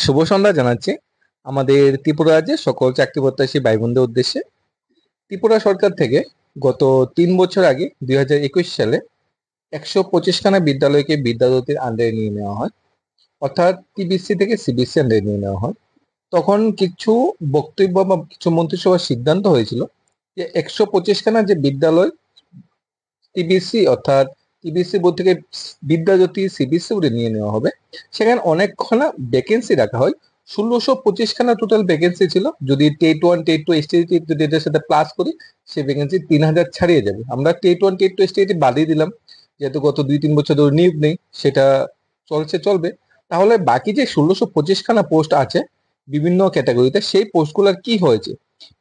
শুভ সন্ধ্যা জানাচ্ছি আমাদের ত্রিপুরা রাজ্যের সকল চাকরি প্রত্যাশী ভাই বোনদের উদ্দেশ্যে। ত্রিপুরা সরকার থেকে গত 3 বছর আগে 2021 সালে 125খানা বিদ্যালয়কে বিদ্যালয়টির আন্ডারে নিয়ে নেওয়া হয়, অর্থাৎ টিবিসি থেকে সিবিএসসি আন্ডারে নিয়ে নেওয়া হয়। তখন কিছু বক্তব্য বা কিছু মন্ত্রিসভার সিদ্ধান্ত হয়েছিল যে 125খানা যে বিদ্যালয় টিবিসি অর্থাৎ টিবিসি বোর্ড থেকে বিদ্যাজ্যোতি সিবিএসসি বোর্ডে নিয়ে নেওয়া হবে। সেখানে অনেকখানা ভ্যাকেন্সি রাখা হয়, 1625খানা টোটাল ভ্যাকেন্সি ছিল। যদি TET one TET two STT যদি এটার সাথে প্লাস করি, সেই ভ্যাকেন্সি 3000 ছাড়িয়ে যাবে। আমরা TET one TET two STT বাদিয়ে দিলাম, যেহেতু গত 2-3 বছর ধরে নিয়োগ নেই, সেটা চলবে। তাহলে বাকি যে 1625খানা পোস্ট আছে বিভিন্ন ক্যাটাগরিতে, সেই পোস্টগুলোর কি হয়েছে?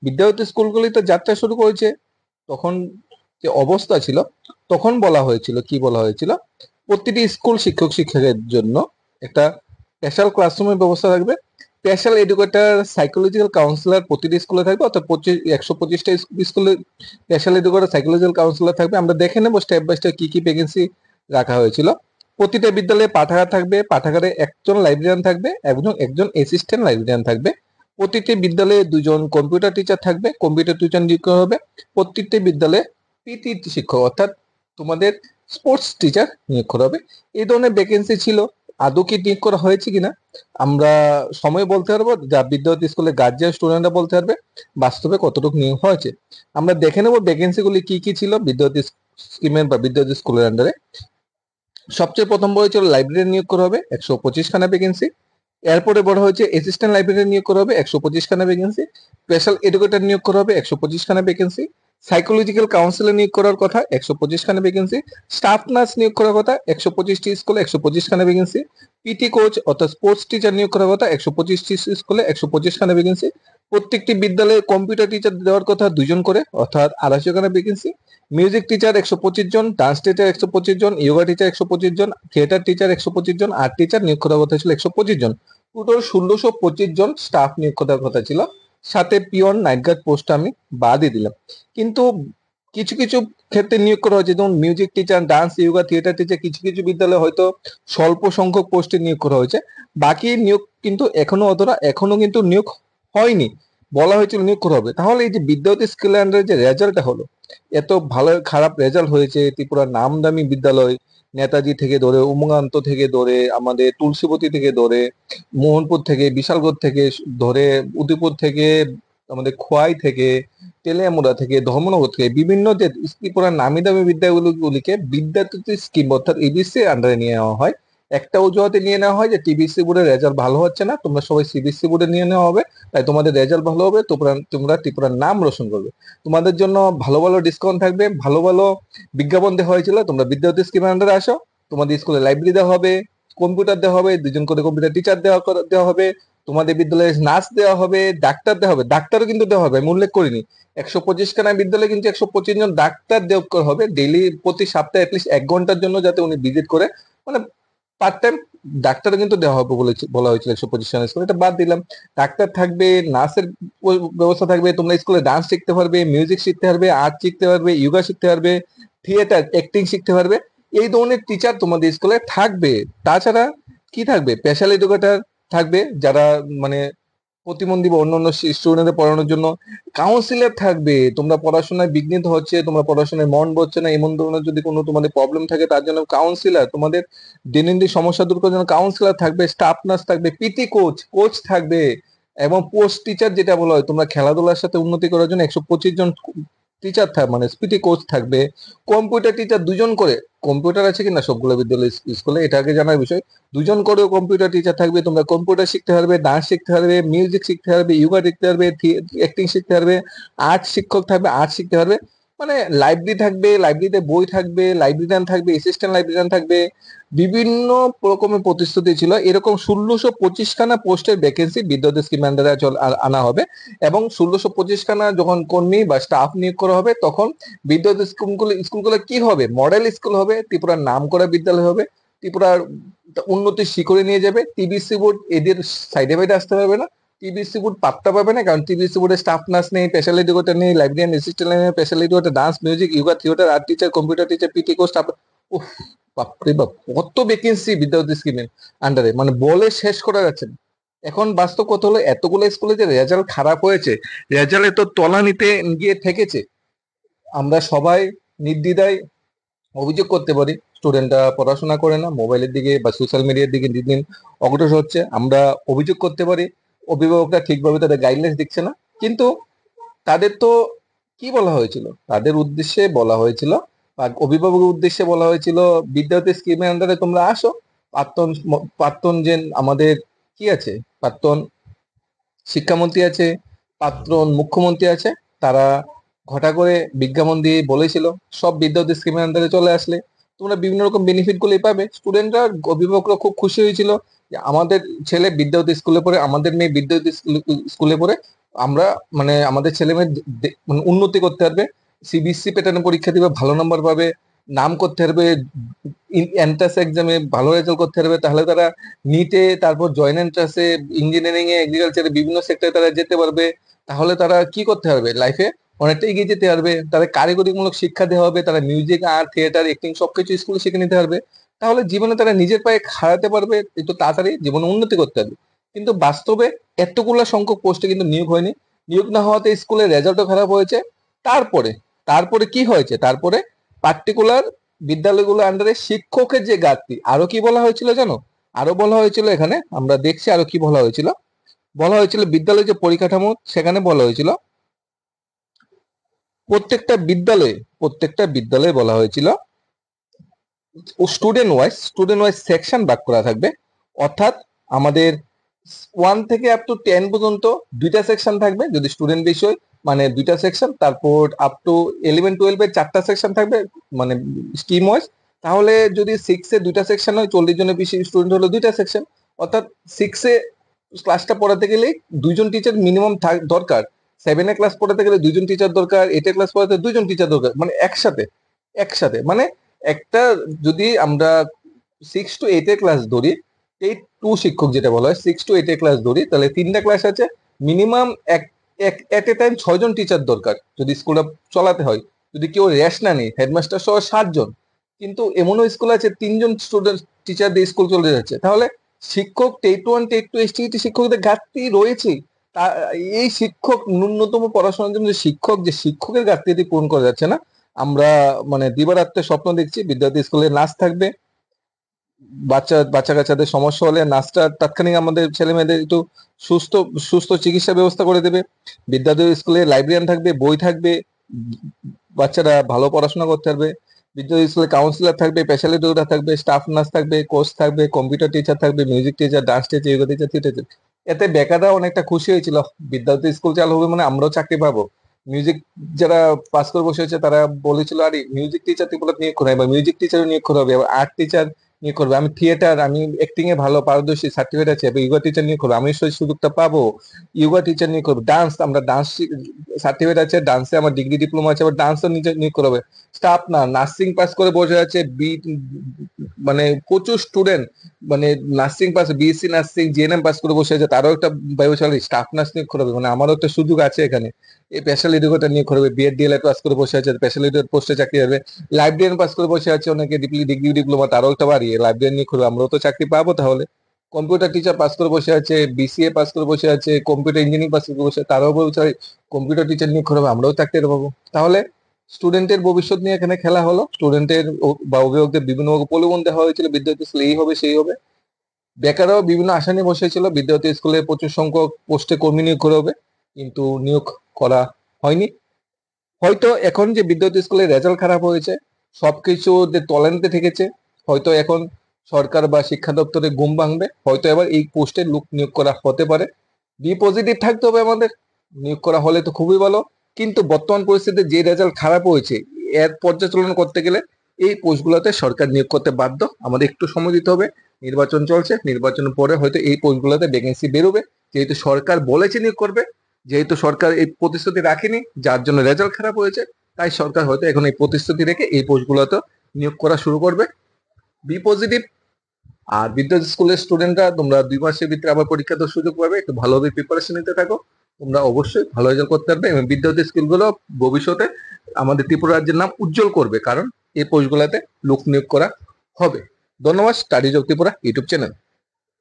বিদ্যাজ্যোতি স্কুলগুলিতে যাত্রা শুরু করেছে। তখন যে অবস্থা ছিল, তখন বলা হয়েছিল, কি বলা হয়েছিল, প্রতিটি স্কুল শিক্ষক শিক্ষকের জন্য একটা স্পেশাল ক্লাসরুমের ব্যবস্থা থাকবে, স্পেশাল এডুকেটর সাইকোলজিক্যাল কাউন্সিলর প্রতিটি স্কুলে থাকবে, অর্থাৎ 125টা স্কুলে স্পেশাল এডুকেটর সাইকোলজিক্যাল কাউন্সিলর থাকবে। আমরা দেখে নেবো স্টেপ বাই স্টেপ কি কি ভ্যাকেন্সি রাখা হয়েছিল। প্রতিটা বিদ্যালয়ে পাঠাগার থাকবে, পাঠাগারে একজন লাইব্রেরিয়ান থাকবে এবং একজন অ্যাসিস্ট্যান্ট লাইব্রেরিয়ান থাকবে। প্রতিটি বিদ্যালয়ে 2জন কম্পিউটার টিচার থাকবে, কম্পিউটার টিচার নিয়োগ করা হবে। প্রত্যেকটি বিদ্যালয়ে পিটি শিক্ষক অর্থাৎ তোমাদের স্পোর্টস টিচার নিয়োগ করা হবে। এই ধরনের ভ্যাকেন্সি ছিল। আদৌ কি নিয়োগ করা হয়েছে কিনা আমরা সময় বলতে পারবো, যা বিদ্যার্থী স্কুলে গার্জিয়ান স্টুডেন্টরা বলতে পারবে বাস্তবে কতটুকু নিয়োগ হয়েছে। আমরা দেখে নেবো ভ্যাকেন্সি গুলি কি কি ছিল বিদ্যার্থী স্কিমের বা বিদ্যার্থী স্কুলের আন্ডারে। সবচেয়ে প্রথম বড় ছিল লাইব্রেরি নিয়োগ করা হবে, 125খানা ভ্যাকেন্সি। এরপরে বড় হয়েছে অ্যাসিস্ট্যান্ট লাইব্রেরি নিয়োগ করা হবে, 125খানা ভ্যাকেন্সি। স্পেশাল এডুকেটর নিয়োগ করা হবে, 125খানা ভ্যাকেন্সি। সাইকোলজিক্যাল কাউন্সিলর নিয়োগ করার কথা, 125খানা ভ্যাকেন্সি। স্টাফ নার্স নিয়োগ করার কথা, 125টি স্কুলে 125খানা ভ্যাকেন্সি। পিটি কোচ অর্থাৎ স্পোর্টস টিচার নিয়োগ করার কথা, 125টি স্কুলে 125খানা ভ্যাকেন্সি। প্রত্যেকটি বিদ্যালয়ে কম্পিউটার টিচার দেওয়ার কথা 2জন করে, অর্থাৎ 250খানা ভ্যাকেন্সি। মিউজিক টিচার 125 জন, ডান্স টিচার 125 জন, যোগা টিচার 125 জন, থিয়েটার টিচার 125 জন, আর্ট টিচার নিয়োগ করার কথা ছিল 125 জন। টোটাল 1625 জন স্টাফ নিয়োগ করার কথা ছিল। সাথে পিয়ন নাইট গার্ড পোস্ট আমি বাদই দিলাম। কিন্তু কিছু কিছু ক্ষেত্রে নিয়োগ করা হয়েছে, যেমন music teacher, dance, yoga, theatre teacher কিছু কিছু বিদ্যালয়ে হয়তো স্বল্প সংখ্যক পোস্টে নিয়োগ করা হয়েছে। বাকি নিয়োগ কিন্তু এখনো কিন্তু নিয়োগ হয়নি। বলা হয়েছিল নিয়োগ করা হবে। তাহলে এই যে বিদ্যার্থী স্কিল আন্ডারে যে রেজাল্টটা হলো, এত ভালো খারাপ রেজাল্ট হয়েছে, ত্রিপুরার নামদামি বিদ্যালয় নেতাজি থেকে ধরে, উমগান্ত থেকে ধরে, আমাদের তুলসীবতী থেকে ধরে, মোহনপুর থেকে, বিশালগড় থেকে ধরে, উদয়পুর থেকে, আমাদের খোয়াই থেকে, তেলিয়ামুড়া থেকে, ধর্মনগর থেকে, বিভিন্ন যে ত্রিপুরার নামি দামি বিদ্যালয়গুলিকে বিদ্যার্থী স্কিম অর্থাৎ এবিসি আন্ডারে নিয়ে নেওয়া হয়। একটা অজুহাতে নিয়ে নেওয়া হয় যে টিবিসি বোর্ডের রেজাল্ট ভালো হচ্ছে না, তোমরা সবাই সিবিএসসি বোর্ডে নিয়ে নেওয়া হবে, তাই তোমাদের রেজাল্ট ভালো হবে, তোমরা ত্রিপুরার নাম রোশন করবে, তোমাদের জন্য ভালো ভালো ডিসকাউন্ট থাকবে, ভালো ভালো বিজ্ঞাপন দেওয়া হয়েছিল, তোমরা বিদ্যার্থী স্কিমের আন্ডারে আসো, তোমাদের স্কুলে লাইব্রেরি দেওয়া হবে, কম্পিউটার দেওয়া হবে, 2জন করে কম্পিউটার টিচার দেওয়া হবে, তোমাদের বিদ্যালয়ে নার্স দেওয়া হবে, ডাক্তার দেওয়া হবে, ডাক্তারও কিন্তু দেওয়া হবে, আমি উল্লেখ করিনি। 125খানা বিদ্যালয়ে কিন্তু 125 জন ডাক্তার দেওয়া হবে ডেইলি, প্রতি সপ্তাহে অ্যাটলিস্ট 1 ঘন্টার জন্য, যাতে উনি ভিজিট করে, মানে পার্ট টাইম ডাক্তারও কিন্তু দেওয়া হবে বলা হয়েছিল 125খানা স্কুলে, এটা বাদ দিলাম। ডাক্তার থাকবে, নার্সের ব্যবস্থা থাকবে, তোমরা স্কুলে ডান্স শিখতে পারবে, মিউজিক শিখতে পারবে, আর্ট শিখতে পারবে, যোগা শিখতে পারবে, থিয়েটার অ্যাক্টিং শিখতে পারবে। এই ধরনের টিচার তোমাদের স্কুলে থাকবে। তাছাড়া কি থাকবে? স্পেশাল এডুকেটর থাকবে, যারা মানে প্রতিবন্ধী বা অন্যান্য স্টুডেন্টদের পড়ানোর জন্য। কাউন্সিলর থাকবে, তোমরা পড়াশোনায় বিঘ্নিত হচ্ছে, তোমরা পড়াশোনায় মন বসছে না, এমন ধরনের যদি কোনো তোমাদের প্রবলেম থাকে, তার জন্য কাউন্সিলর, তোমাদের দৈনন্দিন সমস্যা দূর করার জন্য কাউন্সিলর থাকবে, স্টাফ নার্স থাকবে, পিটি কোচ থাকবে, এবং পোস্ট টিচার যেটা বলা হয়, তোমরা খেলাধুলার সাথে উন্নতি করার জন্য 125 জন টিচার থাকবে, মানে পিটি কোচ থাকবে। কম্পিউটার টিচার 2জন করে, কম্পিউটার আছে কিনা সবগুলো বিদ্যালয় স্কুলে এটা আগে জানার বিষয়। 2জন করে কম্পিউটার টিচার থাকবে, তোমরা কম্পিউটার শিখতে পারবে, ডান্স শিখতে পারবে, মিউজিক শিখতে পারবে, যোগা শিখতে পারবে, অ্যাক্টিং শিখতে পারবে, আর্ট শিক্ষক থাকবে, আর্ট শিখতে পারবে। মানে লাইব্রেরি থাকবে, লাইব্রেরিতে বই থাকবে, লাইব্রেরিয়ান থাকবে, অ্যাসিস্ট্যান্ট লাইব্রেরিয়ান থাকবে, বিভিন্ন রকমের প্রতিশ্রুতি ছিল। এরকম 1625খানা পোস্টের ভ্যাকেন্সি বিদ্যার্থী স্কিম আন্ডারে আনা হবে, এবং 1625খানা যখন কর্মী বা স্টাফ নিয়োগ করা হবে, তখন বিদ্যার্থী স্কুলগুলো কি হবে? মডেল স্কুল হবে, ত্রিপুরার নাম করা বিদ্যালয় হবে, ত্রিপুরার উন্নতির শিখরে নিয়ে যাবে। টিবিসি বোর্ড এদের সাইডে বাইডে আসতে পারবে না, টিবিসি বোর্ড পাত্তা পাবে না, কারণ টিবিসি বোর্ডে স্টাফ নার্স নেই, স্পেশাল এডুকেটর নেই, লাইব্রেরিয়ান অ্যাসিস্ট্যান্ট নেই, special educator, dance, music, yoga, theatre, art teacher, computer teacher, PT course, উফ, বাপরে বাপ, কত ভ্যাকেন্সি বিদ্যার্থী স্কিমের আন্ডারে, মানে বলে শেষ করা যাচ্ছে না। এখন বাস্তব কথা হলো, এতগুলো স্কুলে যে রেজাল্ট খারাপ হয়েছে, রেজাল্টে তো তলানিতে গিয়ে ঠেকেছে। আমরা সবাই নির্দ্বিধায় অভিযোগ করতে পারি, স্টুডেন্টরা পড়াশোনা করে না, মোবাইলের দিকে বা সোশ্যাল মিডিয়ার দিকে দিন দিন অগ্রসর হচ্ছে। আমরা অভিযোগ করতে পারি অভিভাবকরা ঠিকভাবে তাদের গাইডলাইন্স দিচ্ছে না। কিন্তু তাদের তো কি বলা হয়েছিল, তাদের উদ্দেশ্যে বলা হয়েছিল বা অভিভাবকের উদ্দেশ্যে বলা হয়েছিল, বিদ্যার্থী স্কিমের আন্ডারে তোমরা আসো। প্রাক্তন প্রাক্তন যে আমাদের কি আছে, প্রাক্তন শিক্ষামন্ত্রী আছে, প্রাক্তন মুখ্যমন্ত্রী আছে, তারা ঘটা করে বিজ্ঞাপন দিয়ে বলেছিল সব বিদ্যার্থী স্কিমের আন্ডারে চলে আসলে তোমরা বিভিন্ন রকম বেনিফিট গুলোই পাবে। স্টুডেন্টরা, অভিভাবকরা খুব খুশি হয়েছিল যে আমাদের ছেলে বিদ্যার্থী স্কুলে পড়ে, আমাদের মেয়ে বিদ্যার্থী স্কুলে পড়ে, আমরা মানে আমাদের ছেলে মেয়ে মানে উন্নতি করতে পারবে, সিবিএসসি প্যাটার্নে পরীক্ষা দিবে, ভালো নম্বর পাবে, নাম করতে পারবে, এন্ট্রান্স এক্সামে ভালো রেজাল্ট করতে পারবে, তাহলে তারা নিটে, তারপর জয়েন্ট এন্ট্রান্সে, ইঞ্জিনিয়ারিং এ, এগ্রিকালচারে, বিভিন্ন সেক্টরে তারা যেতে পারবে। তাহলে তারা কি করতে পারবে, লাইফে অনেকটা এগিয়ে যেতে পারবে। তাদের কারিগরিমূলক শিক্ষা দেওয়া হবে, তারা মিউজিক, আর্ট, থিয়েটার, অ্যাক্টিং সবকিছু স্কুলে শিখে নিতে পারবে। তাহলে জীবনে তারা নিজের পায়ে খাড়াতে পারবে, একটু তাড়াতাড়ি জীবনে উন্নতি করতে পারবে। কিন্তু বাস্তবে এতগুলো সংখ্যক পোস্টে কিন্তু নিয়োগ হয়নি। নিয়োগ না হওয়াতে স্কুলের রেজাল্টও খারাপ হয়েছে। তারপরে তারপরে কি হয়েছে, তারপরে পার্টিকুলার বিদ্যালয়গুলো আন্ডারে শিক্ষকের যে ঘাটতি, আরো কি বলা হয়েছিল জানো? আরো বলা হয়েছিল, এখানে আমরা দেখছি আরো কি বলা হয়েছিল। বলা হয়েছিল বিদ্যালয়ের যে পরিকাঠামো, সেখানে বলা হয়েছিল প্রত্যেকটা বিদ্যালয়ে বলা হয়েছিল স্টুডেন্ট ওয়াইজ সেকশন ভাগ করা থাকবে। অর্থাৎ আমাদের 1 থেকে আপ টু 10 পর্যন্ত দুইটা সেকশন থাকবে যদি স্টুডেন্ট বেশি হয়, মানে দুইটা সেকশন। তারপর আপ টু 11-12 চারটা সেকশন থাকবে, মানে স্ট্রিম ওয়াইজ। তাহলে যদি 6-এ দুইটা সেকশন হয়, 40 জনের বেশি স্টুডেন্ট হলো দুইটা সেকশন। অর্থাৎ 6-এ ক্লাসটা পড়াতে গেলে দুইজন টিচার মিনিমাম দরকার, 7-এ ক্লাস পড়াতে গেলে দুইজন টিচার দরকার, 8-এ ক্লাস পড়াতে দুইজন টিচার দরকার, মানে একসাথে একসাথে মানে একটা, যদি আমরা 6-8 ক্লাস ধরি, 8-2 শিক্ষক যেটা বলা হয়, 6-8 ক্লাস ধরি, তাহলে তিনটা ক্লাস আছে, মিনিমাম এক এট এ টাইম 6জন টিচার দরকার যদি স্কুলটা চালাতে হয়। যদি কেউ রেস্ট না নেই, হেডমাস্টার সহ 7জন। কিন্তু এমনও স্কুল আছে 3জন স্টুডেন্ট টিচার দিয়ে স্কুল চলে যাচ্ছে। তাহলে শিক্ষক টেট 1, টেট 2 এসটিইটি শিক্ষকদের ঘাটতি রয়েছে। তা এই শিক্ষক, ন্যূনতম পড়াশোনার জন্য যে শিক্ষক, যে শিক্ষকের ঘাটতি পূরণ করা যাচ্ছে না। আমরা মানে দিবারাত্রে স্বপ্ন দেখছি বিদ্যার্থী স্কুলে নাচ থাকবে, বাচ্চা কাচ্চাদের সমস্যা হলে নাচটা তাৎক্ষণিক আমাদের ছেলে মেয়েদের একটু সুস্থ সুস্থ চিকিৎসা ব্যবস্থা করে দেবে। বিদ্যালয় স্কুলে লাইব্রেরিয়ান থাকবে, বই থাকবে, বাচ্চারা ভালো পড়াশোনা করতে পারবে। বিদ্যালয় স্কুলে কাউন্সিলর থাকবে, স্পেশালিটি টিউটর থাকবে, স্টাফ নার্স থাকবে, কোচ থাকবে, কম্পিউটার টিচার থাকবে, music teacher, dance teacher, yoga teacher, theatre teacher. এতে বেকাররা অনেকটা খুশি হয়েছিল, বিদ্যালয় স্কুল চালু হবে মানে আমরাও চাকরি পাবো। মিউজিক যারা পাস করে বসে হয়েছে তারা বলেছিল, আরে মিউজিক টিচার ত্রিপুরা নিয়োগ করা হবে, মিউজিক টিচারও নিয়োগ করা হবে, আর্ট টিচার নিয়োগ করবে, আমি থিয়েটার, আমি অ্যাক্টিং এ ভালো পারদর্শী, সার্টিফিকেট আছে, ইয়োগা টিচার নিয়োগ করবো, আমি সেই সুযোগটা পাবো। ইয়োগা টিচার নিয়োগ করবো, ডান্স, আমরা ডান্স সার্টিফিকেট আছে, ডান্সে আমার ডিগ্রি ডিপ্লোমা আছে, আবার ডান্সও নিয়োগ করা হবে। স্টাফ না, নার্সিং পাস করে বসে আছে, মানে প্রচুর স্টুডেন্ট, মানে nursing pass, BSc nursing, GNM pass করে বসে আছে, তারও একটা ব্যবসায়ী স্টাফ নার্স নিয়োগ করা হবে। মানে আমারও একটা সুযোগ আছে এখানে, এই স্পেশাল এডুকেটর নিয়োগ করবে, বিএড ডিএলএড পাস করে বসে আছে, স্পেশাল এডুকেটর পোস্টে চাকরি হবে। লাইব্রেরিয়ান পাস করে বসে আছে অনেকে, ডিগ্রি ডিপ্লোমা, তারও একটা বাড়িয়ে লাইব্রেরিয়ান নিয়োগ করবে, আমরাও তো চাকরি পাবো তাহলে। কম্পিউটার টিচার পাস করে বসে আছে, বিসিএ পাস করে বসে আছে, কম্পিউটার ইঞ্জিনিয়ারিং পাস করে বসে, তারাও বলছে কম্পিউটার টিচার নিয়োগ করবে, আমরাও চাকরি পাবো। তাহলে স্টুডেন্টের ভবিষ্যৎ নিয়ে এখানে খেলা হলো, স্টুডেন্টের বা অভিভাবকদের বিভিন্ন প্রলোভন দেওয়া হয়েছিল বিদ্যার্থী স্কুলে এই হবে সেই হবে। বেকাররাও বিভিন্ন আশা নিয়ে বসেছিল বিদ্যার্থী স্কুলে প্রচুর সংখ্যক পোস্টে কর্মী নিয়োগ করা হবে, কিন্তু নিয়োগ করা হয়নি। হয়তো এখন যে বিদ্যার্থী স্কুলের রেজাল্ট খারাপ হয়েছে, সবকিছু যে তলানিতে ঠেকেছে, হয়তো এখন সরকার বা শিক্ষা দপ্তরে ঘুম ভাঙবে, হয়তো এবার এই পোস্টে লোক নিয়োগ করা হতে পারে। বি পজিটিভ থাকতে হবে আমাদের, নিয়োগ করা হলে তো খুবই ভালো। কিন্তু বর্তমান পরিস্থিতিতে যে রেজাল্ট খারাপ হয়েছে, এর পর্যালোচনা করতে গেলে এই পোস্টগুলোতে সরকার নিয়োগ করতে বাধ্য। আমাদের একটু সময় দিতে হবে, নির্বাচন চলছে, নির্বাচনের পরে হয়তো এই পোস্টগুলোতে ভ্যাকেন্সি বেরোবে। যেহেতু সরকার বলেছে নিয়োগ করবে, যেহেতু সরকার এই প্রতিশ্রুতি রাখেনি, যার জন্য রেজাল্ট খারাপ হয়েছে, তাই সরকার হয়তো এখন এই প্রতিশ্রুতি রেখে এই পোস্টগুলোতে নিয়োগ করা শুরু করবে। B positive. আর বিদ্যার্থী স্কুলের স্টুডেন্টরা, তোমরা 2 মাসের ভিতরে আবার পরীক্ষা দেওয়ার সুযোগ পাবে, একটু ভালোভাবে প্রিপারেশন নিতে থাকো, তোমরা অবশ্যই ভালো রেজাল্ট করতে পারবে এবং বিদ্যার্থী স্কুলগুলো ভবিষ্যতে আমাদের ত্রিপুরা রাজ্যের নাম উজ্জ্বল করবে, কারণ এই পোস্টগুলোতে লোক নিয়োগ করা হবে। ধন্যবাদ। Studies of Tripura YouTube channel.